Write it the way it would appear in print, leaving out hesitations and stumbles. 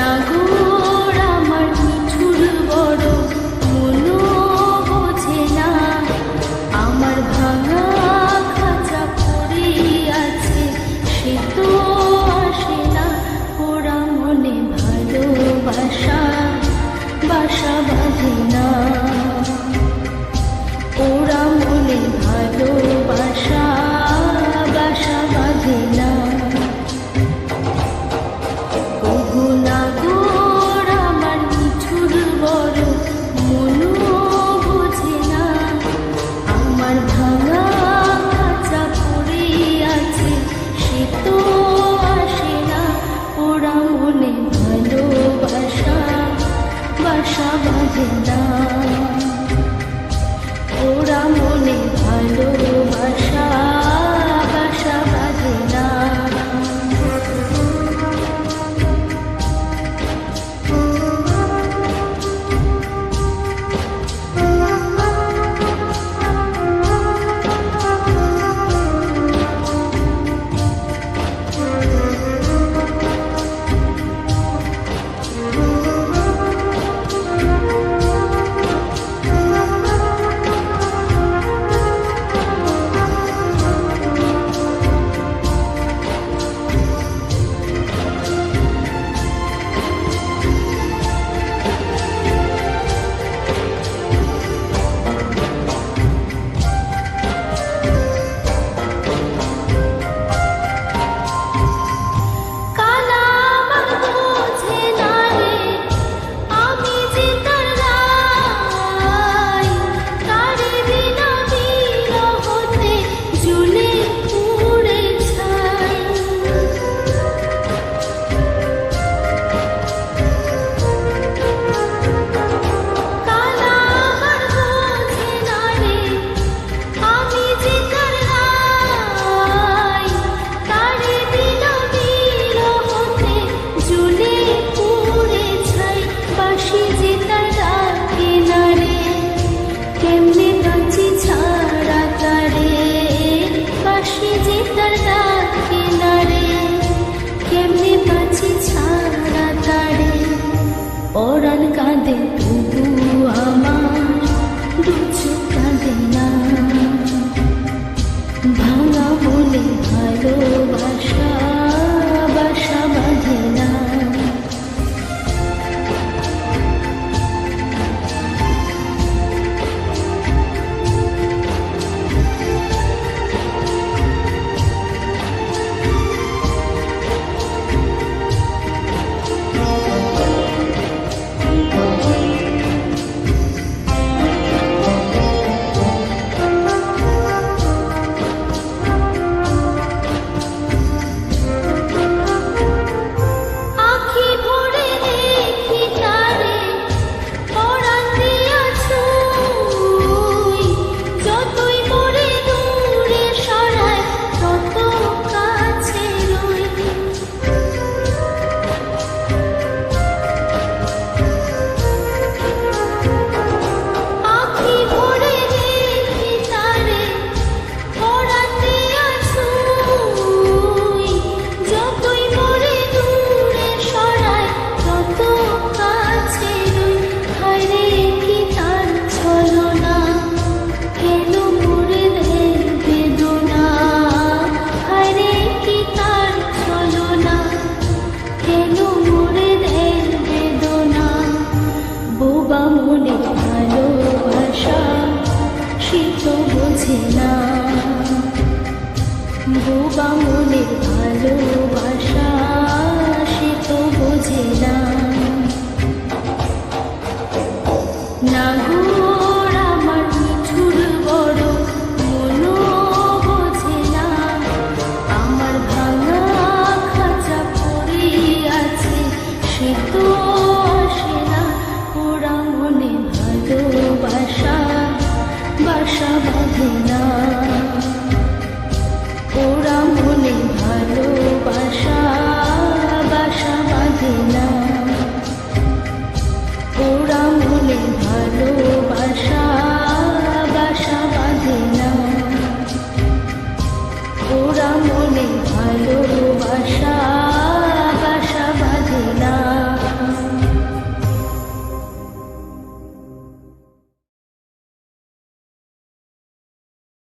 নাগর আমার মিঠুর বড় মনো বোঝে না, আমার ভাঙা খাঁচা পড়ে আছে সে তো আসে না, ওরা মনে ভালোবাসা বাসা বাঁধে না, ওরা মনে ভালোবাসা বাসা বাঁধে না। বাসা বাঁধে না, ওরা মনে ভালোবাসা বাসা বাঁধে না। পরাণ কাঁদে তবু আমার দু চোখ কাঁদে না, ভাঙা বলে ভালোবাসা বাসা বাঁধে না। বোবা মনের ভালোবাসা সে তো বোঝে না, নাগর আমার মিঠুর বড় মনো বোঝে না, আমার ভাঙা খাঁচা পড়ে আছে সে তো আসে না, ওরা মনে ভালোবাসা বাসা বাঁধে না, ওরা মনে ভালোবাসা বাসা বাঁধে না, ওরা মনে ভালোবাসা বাসা বাঁধে না, ওরা মনে ভালোবাসা